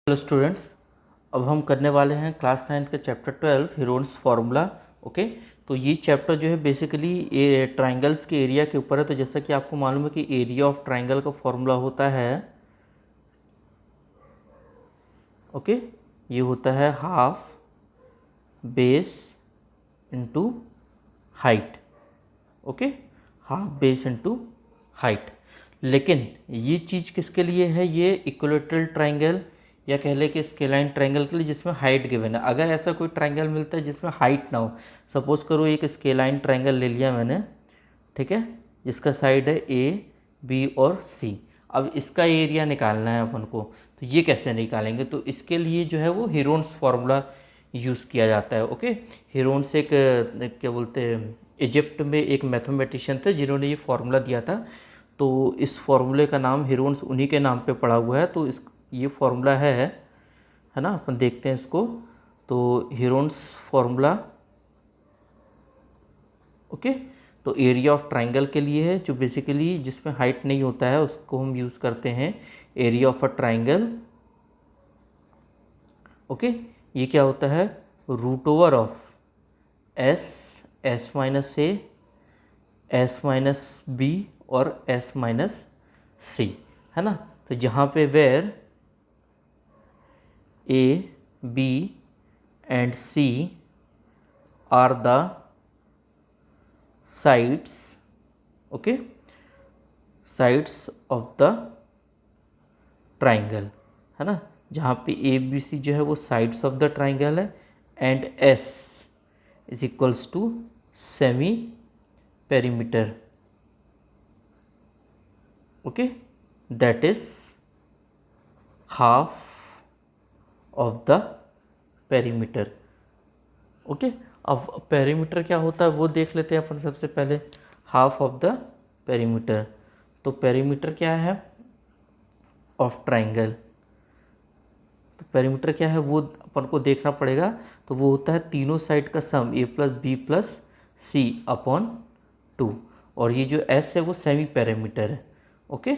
Hello students, अब हम करने वाले हैं क्लास 9 का चैप्टर 12 हीरोन्स फार्मूला। ओके, तो ये चैप्टर जो है बेसिकली ये ट्राइंगल्स के एरिया के ऊपर है। तो जैसा कि आपको मालूम है कि एरिया ऑफ ट्राइंगल का फार्मूला होता है, ओके, ये होता है half base into height. Okay, half base into height. लेकिन ये चीज़ किसके लिए है? ये इक्विलेटरल ट्राइंगल या कह ले कि स्केलाइन ट्राइंगल के लिए जिसमें हाइट गिवन है। अगर ऐसा कोई ट्राइंगल मिलता है जिसमें हाइट ना हो, सपोज करो एक स्केलाइन ट्राइंगल ले लिया मैंने, ठीक है, जिसका साइड है ए बी और सी। अब इसका एरिया निकालना है अपन को, तो ये कैसे निकालेंगे? तो इसके लिए जो है वो हीरोन्स फार्मूला यूज़ किया जाता है। ओके, हीरोन्स एक क्या बोलते हैं, इजिप्ट में एक मैथमेटिशियन थे जिन्होंने ये फार्मूला दिया था। तो इस फार्मूले का नाम हीरोन्स उन्हीं के नाम पे पड़ा हुआ है। तो इस ये फार्मूला है ना, अपन देखते हैं इसको। तो हीरोन्स फार्मूला, ओके, तो एरिया ऑफ ट्राइंगल के लिए है, जो बेसिकली जिसमें हाइट नहीं होता है उसको हम यूज़ करते हैं area of a triangle. Okay, ये क्या होता है? Root over of s, s minus A, S minus b और एस माइनस सी, है ना। तो जहाँ पे where a b and c are the sides, okay, sides of the triangle, है ना। जहाँ पे ए बी सी जो है वो साइड्स ऑफ द ट्राइंगल है, and s is equals to semi perimeter, okay, that is half of the perimeter. Okay, अब perimeter क्या होता है वो देख लेते हैं अपन सबसे पहले। हाफ ऑफ द पेरीमीटर, तो पेरीमीटर क्या है ऑफ ट्राइंगल? तो पेरीमीटर क्या है वो अपन को देखना पड़ेगा। तो वो होता है तीनों साइड का सम, ए प्लस बी प्लस सी अपॉन 2। और ये जो एस है वो सेमी पेरीमीटर है। ओके,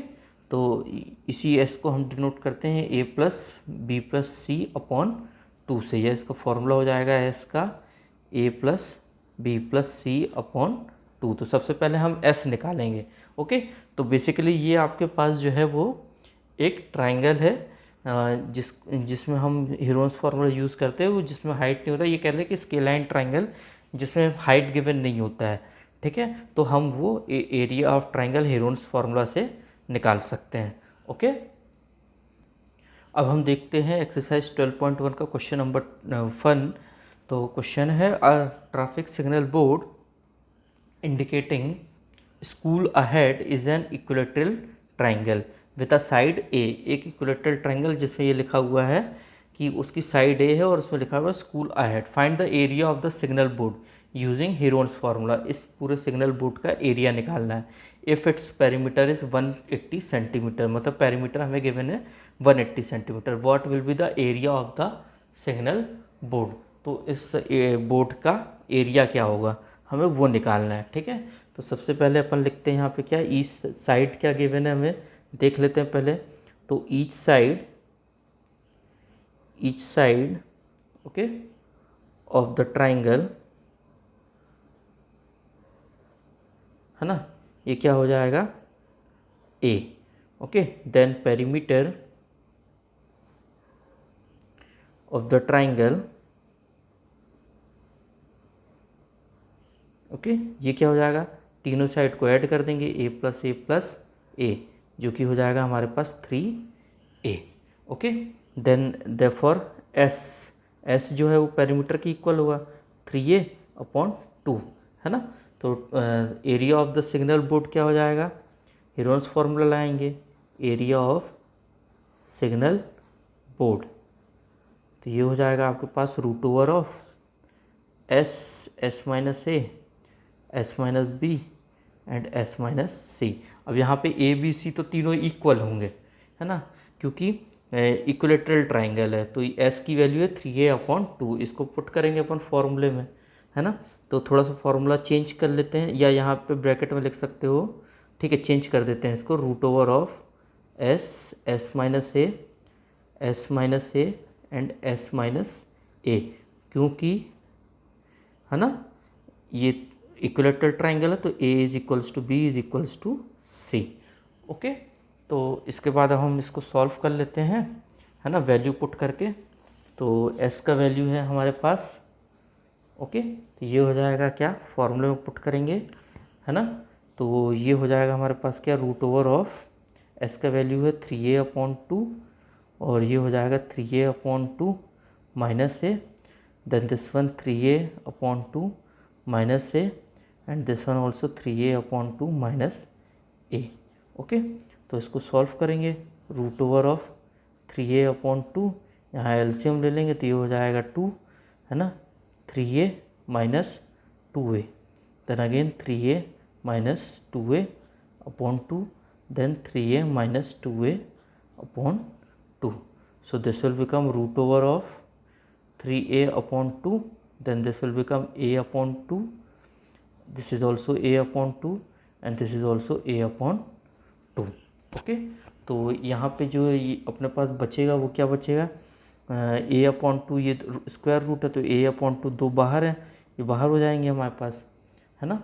तो इसी एस को हम डिनोट करते हैं ए प्लस बी प्लस सी अपॉन 2 से। यह इसका फॉर्मूला हो जाएगा एस का ए प्लस बी प्लस सी अपॉन 2। तो सबसे पहले हम एस निकालेंगे। ओके, तो बेसिकली ये आपके पास जो है वो एक ट्राइंगल है जिसमें हम हीरोन्स फार्मूला यूज़ करते हैं, वो जिसमें हाइट नहीं होता। ये कह लें कि स्केलाइन ट्राइंगल जिसमें हाइट गिवन नहीं होता है, ठीक है। तो हम वो area of triangle Heron's formula से निकाल सकते हैं। ओके, अब हम देखते हैं एक्सरसाइज 12.1 का क्वेश्चन नंबर 1। तो क्वेश्चन है, a traffic signal board indicating school ahead is an equilateral triangle with a side A. एक इक्विलेटरल ट्राइंगल जिसमें ये लिखा हुआ है कि उसकी साइड ए है और उसमें लिखा हुआ है school ahead. Find the area of the signal board using Heron's formula. इस पूरे सिग्नल बोर्ड का एरिया निकालना है। If its perimeter is 180 centimetre, मतलब पेरीमीटर हमें गिवन है 180 centimetre. What will be the area of the signal board? तो इस बोर्ड का एरिया क्या होगा हमें वो निकालना है, ठीक है। तो सबसे पहले अपन लिखते हैं यहाँ पे क्या, ईच साइड क्या गिवन है हमें देख लेते हैं पहले। तो each side okay of the triangle, है ना, ये क्या हो जाएगा A. Okay, then perimeter of the triangle, okay, ये क्या हो जाएगा, तीनों साइड को ऐड कर देंगे, ए प्लस ए, जो कि हो जाएगा हमारे पास 3a। Okay, then therefore s जो है वो पेरीमीटर की इक्वल हुआ 3a अपॉन 2, है ना। तो area of the signal board क्या हो जाएगा, हीरोन्स फार्मूला लाएंगे, एरिया ऑफ सिग्नल बोर्ड। तो ये हो जाएगा आपके पास root over of S minus A, S minus B and S minus C. अब यहाँ पे ए बी सी तो तीनों इक्वल होंगे, है ना, क्योंकि इक्विलेटरल ट्राइंगल है। तो एस की वैल्यू है 3a अपॉन 2। इसको पुट करेंगे अपन फॉर्मूले में, है ना। तो थोड़ा सा फॉर्मूला चेंज कर लेते हैं, या यहाँ पे ब्रैकेट में लिख सकते हो, ठीक है, चेंज कर देते हैं इसको। Root over of S minus A, S minus A and S minus A, क्योंकि है ना ये इक्विलेटरल ट्राइंगल है तो A is equals to B is equals to C. Okay, तो इसके बाद अब हम इसको सॉल्व कर लेते हैं, है ना, वैल्यू पुट करके। तो एस का वैल्यू है हमारे पास, ओके, तो ये हो जाएगा क्या, फॉर्मूले में पुट करेंगे, है ना, तो ये हो जाएगा हमारे पास क्या, रूट ओवर ऑफ एस का वैल्यू है 3a/2 और ये हो जाएगा 3a/2 minus a, then this one 3a/2 minus A and this one also 3a/2 minus a. Okay, तो इसको सॉल्व करेंगे, रूट ओवर ऑफ 3a/2, यहाँ एलसीएम ले लेंगे तो ये हो जाएगा 2, है ना, 3a minus 2a, then again 3a minus 2a/2, then 3a minus 2a/2. So this will become root over of 3a/2, then this will become a/2, this is also a/2 and this is also a/2. Okay, तो यहाँ पे जो ये अपने पास बचेगा वो क्या बचेगा, a/2, ये स्क्वायर रूट है तो a/2 दो बाहर है, ये बाहर हो जाएंगे हमारे पास, है ना,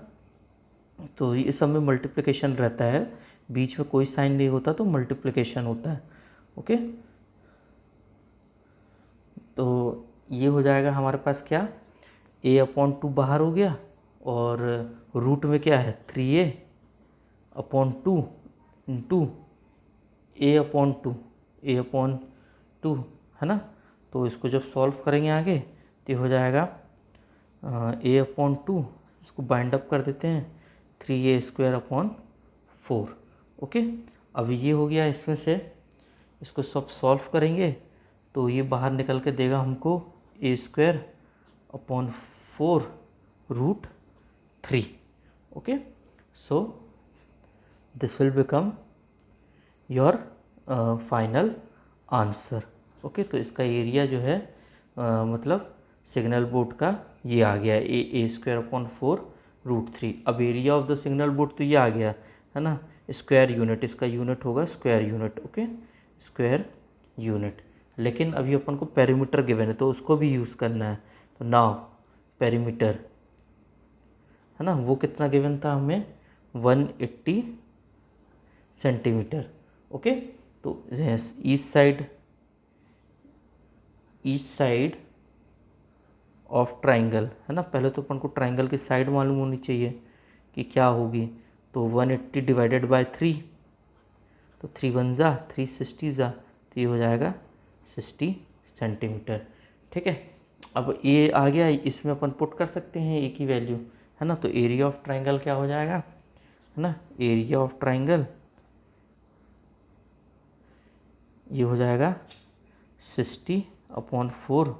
तो इस सब में मल्टीप्लिकेशन रहता है, बीच में कोई साइन नहीं होता तो मल्टीप्लिकेशन होता है। ओके, तो ये हो जाएगा हमारे पास क्या, a/2 बाहर हो गया और रूट में क्या है 3a/2 इंटू a/2 है ना, तो इसको जब सॉल्व करेंगे आगे तो ये हो जाएगा a/2, इसको बाइंड अप कर देते हैं 3a² 4। ओके, अब ये हो गया, इसमें से इसको सब सॉल्व करेंगे तो ये बाहर निकल के देगा हमको a² 4 root 3। Okay, so this will become your final answer. Okay, तो इसका एरिया जो है मतलब सिग्नल बोर्ड का ये आ गया a² 4 रूट 3। अब area of the signal board तो ये आ गया, है ना, स्क्वायर यूनिट, इसका यूनिट होगा square unit. Okay, square unit, लेकिन अभी अपन को पेरीमीटर गिवन है तो उसको भी यूज़ करना है, तो नाउ पेरीमीटर, है ना, वो कितना गिवन था हमें, 180 सेंटीमीटर। ओके, तो ईच साइड ऑफ ट्राइंगल, है ना, पहले तो अपन को ट्राइंगल की साइड मालूम होनी चाहिए कि क्या होगी, तो 180 डिवाइडेड बाय 3, तो 3 1 जा 3 60 जा, तो ये हो जाएगा 60 सेंटीमीटर। ठीक है, अब ये आ गया, इसमें अपन पुट कर सकते हैं ए की वैल्यू, है ना, तो एरिया ऑफ ट्राइंगल क्या हो जाएगा, है ना, एरिया ऑफ ट्राइंगल ये हो जाएगा 60/4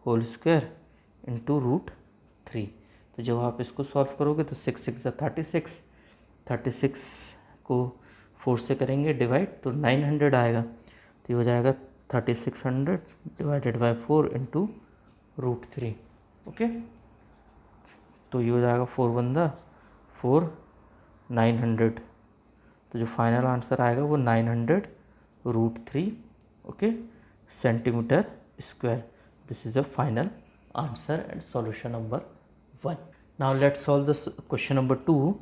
होल स्क्वायर इंटू रूट 3। तो जब आप इसको सॉल्व करोगे तो 6 6 36 को 4 से करेंगे डिवाइड तो 900 आएगा, तो ये हो जाएगा 3600 divided by 4 into root 3। Okay, तो ये हो जाएगा 4 1 4 900, तो जो फाइनल आंसर आएगा वो 900 root 3, okay, centimetre square. This is the final answer and solution number 1। Now let's solve the question number 2।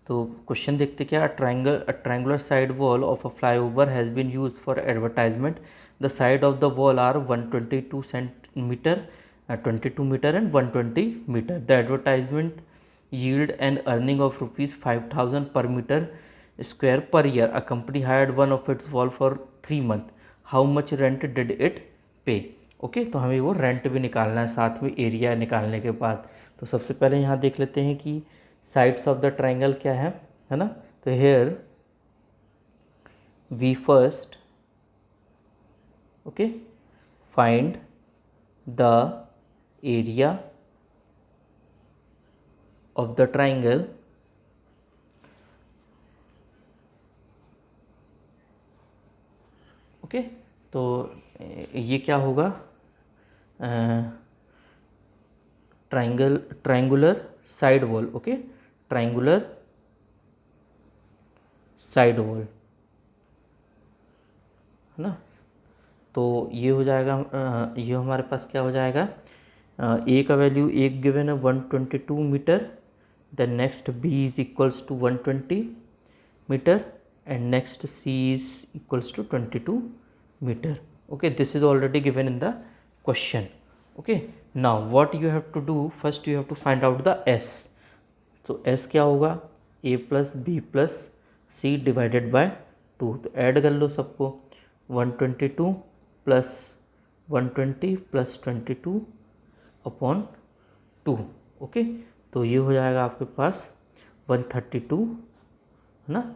तो क्वेश्चन देखते क्या, a triangular side wall of a flyover has been use for advertisement. The side of the wall are 122 centimetre 22 metre and 120 metre. The advertisement yield an earning of rupees 5000 per meter square per year. A company hired one of its wall for 3 months. How much rent did it pay? Okay, तो हमें वो rent भी निकालना है साथ में area निकालने के बाद। तो सबसे पहले यहाँ देख लेते हैं कि साइड्स ऑफ द ट्राइंगल क्या है ना, तो here we first okay find the area of the triangle okay, तो ये क्या होगा, triangular side wall. Okay, triangular side wall, है ना, तो ये हो जाएगा, ये हमारे पास क्या हो जाएगा, ए का वैल्यू एक गिवन है 122 metre, then next b is equals to 120 metre and next C is equals to 22 meter. Okay, this is already given in the question. Okay, now what you have to do, first you have to find out the S. So S क्या होगा, A plus B plus C divided by 2. तो add कर लो सबको, 122 plus 120 plus 22 upon 2. Okay, तो ये हो जाएगा आपके पास 132 है ना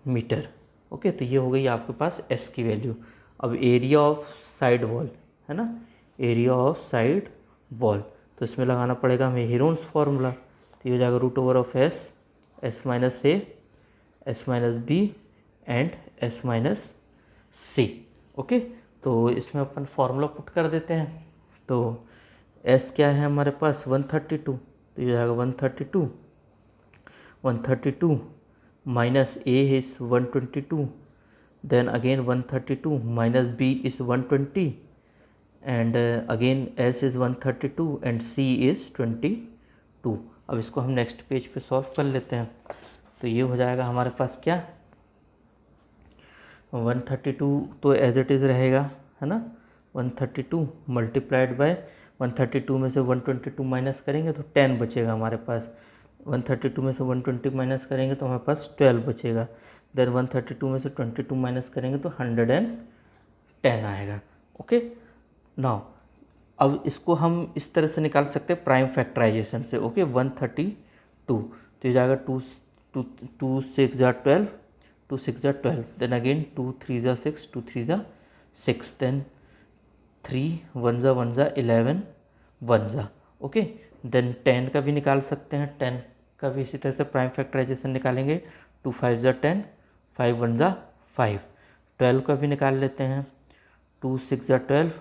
मीटर. ओके, तो ये हो गई आपके पास S की वैल्यू. अब एरिया ऑफ साइड वॉल है ना, एरिया ऑफ साइड वॉल, तो इसमें लगाना पड़ेगा हमें हीरोन्स फार्मूला. तो ये हो जाएगा root over of s, s minus A, S minus B and S minus c. Okay, तो इसमें अपन फार्मूला पुट कर देते हैं. तो एस क्या है हमारे पास 132, तो ये हो जाएगा 132 minus A is 122, then again 132 minus B is 120 and again S is 132 and C is 22. अब इसको हम नेक्स्ट पेज पे सॉल्व कर लेते हैं. तो ये हो जाएगा हमारे पास क्या, 132 तो एज इट इज़ रहेगा है ना, 132 मल्टीप्लाइड बाय 132 में से 122 माइनस करेंगे तो 10 बचेगा हमारे पास. 132 में से 120 माइनस करेंगे तो हमारे पास 12 बचेगा. देन 132 में से 22 माइनस करेंगे तो 110 आएगा. ओके, नाउ अब इसको हम इस तरह से निकाल सकते हैं प्राइम फैक्टराइजेशन से. ओके, 132 तो ये जाएगा 2 6 ज़ा 12, 2 6 ज़ा 12, देन अगेन 2 3 ज़ा 6, 2 3 ज़ा 6, देन 3 1 ज़ा 1 ज़ा 11 1 ज़ा. ओके, देन 10 का भी निकाल सकते हैं, 10 का भी इसी तरह से प्राइम फैक्टराइजेशन निकालेंगे. 2 5 ज़ा 10, 5 1 ज़ा 5. 12 का भी निकाल लेते हैं, 2 6 ज़ा 12,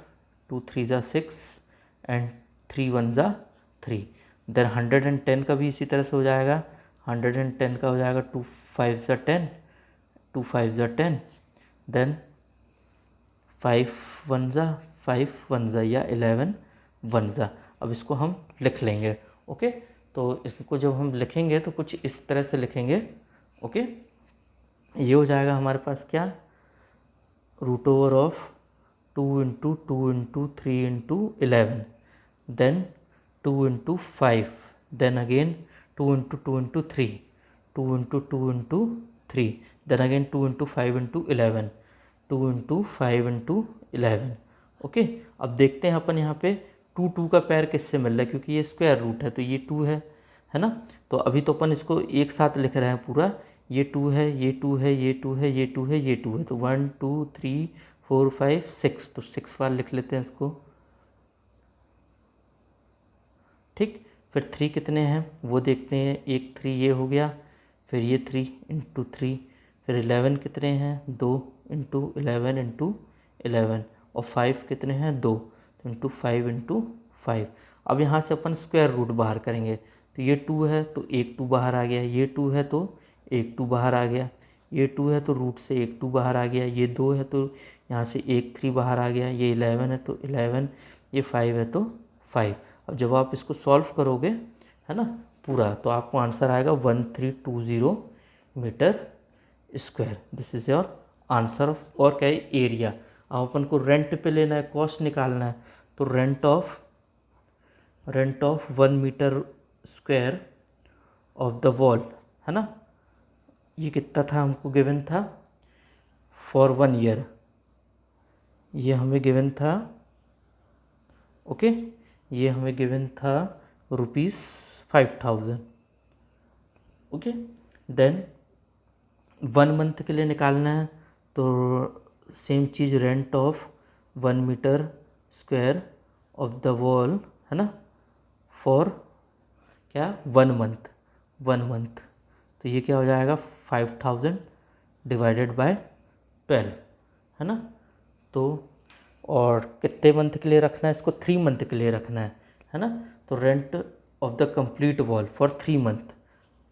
2 3 ज़ा 6 एंड 3 1 ज़ा 3. देन 110 का भी इसी तरह से हो जाएगा. 110 का हो जाएगा 2 5 ज़ा 10, 2 5 ज़ा 10, देन 5 1 ज़ा 5 1 ज़ा या 11 1 ज़ा. अब इसको हम लिख लेंगे. ओके, तो इसको जब हम लिखेंगे तो कुछ इस तरह से लिखेंगे. ओके, ये हो जाएगा हमारे पास क्या, root over of 2 into 2 into 3 into 11, then 2 into 5, then again 2 into 2 into 3, 2 into 2 into 3, then again 2 into 5 into 11, 2 into 5 into 11. Okay, अब देखते हैं अपन यहाँ पे 2 2 का पैर किससे मिल रहा है, क्योंकि ये स्क्वायर रूट है तो ये 2 है ना. तो अभी तो अपन इसको एक साथ लिख रहे हैं पूरा, ये 2 है, ये 2 है, ये 2 है, ये 2 है, ये 2 है. तो 1 2 3 4 5 6, तो 6 बार लिख लेते हैं इसको. ठीक, फिर 3 कितने हैं वो देखते हैं. एक 3 ये हो गया, फिर ये 3 इंटू 3, फिर 11 कितने हैं 2 इंटू 11 इंटू 11, और 5 कितने हैं 2 इंटू 5 इंटू 5. अब यहाँ से अपन स्क्वायर रूट बाहर करेंगे. तो ये 2 है तो एक 2 बाहर आ गया, ये 2 है तो एक 2 बाहर आ गया, ये 2 है तो रूट से एक 2 बाहर आ गया, ये 2 है तो यहाँ से एक 3 बाहर आ गया, ये 11 है तो 11, ये 5 है तो 5. अब जब आप इसको सॉल्व करोगे है ना पूरा, तो आपको आंसर आएगा 1320 metre square. This is your answer of, और क्या है, एरिया. अब अपन को रेंट पे लेना है, कॉस्ट निकालना है. तो rent of 1 metre square of the wall है ना, ये कितना था हमको गिवन था फॉर 1 ईयर, ये हमें गिवन था. ओके, ये हमें गिवन था ₹5000. ओके, देन 1 मंथ के लिए निकालना है तो सेम चीज़, rent of 1 metre square of the wall है ना, फॉर क्या 1 मंथ. तो ये क्या हो जाएगा 5000 डिवाइडेड बाय 12 है ना. तो और कितने मंथ के लिए रखना है इसको, 3 मंथ के लिए रखना है ना. तो rent of the complete wall for 3 month,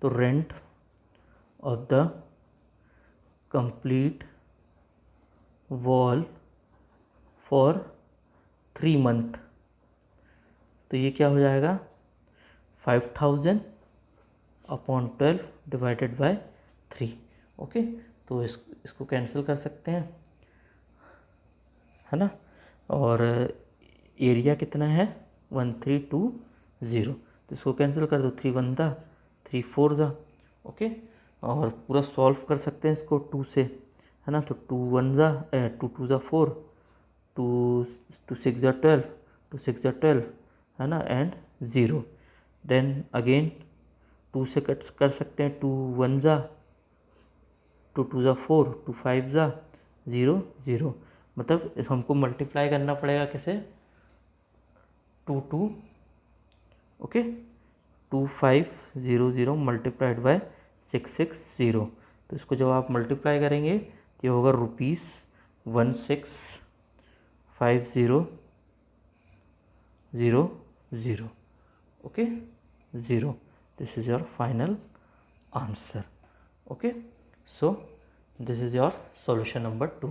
तो rent of the complete wall for 3 month, तो ये क्या हो जाएगा 5000 अपॉन 12 डिवाइडेड बाय 3। ओके, तो इसको कैंसिल कर सकते हैं, है ना। और एरिया कितना है 1320, तो इसको कैंसिल कर दो, 3 1 दा 3 4 दा। ओके, और पूरा सॉल्व कर सकते हैं इसको 2 से, है ना। तो 2 1 दा 2 2 दा 4, 2 2 6 दा 12, 2 6 दा 12, है ना, एंड 0। देन अगेन 2 से कट कर सकते हैं, 2 1 ज़ा, 2 2 ज़ा 4, 2 5 ज़ा 0 0, मतलब हमको मल्टीप्लाई करना पड़ेगा कैसे 2 2, ओके, 2 5 0 0 मल्टीप्लाइड बाय 6 6 0। तो इसको जब आप मल्टीप्लाई करेंगे तो ये होगा ₹165000, okay 0। This is your final answer. Okay, so this is your solution number 2।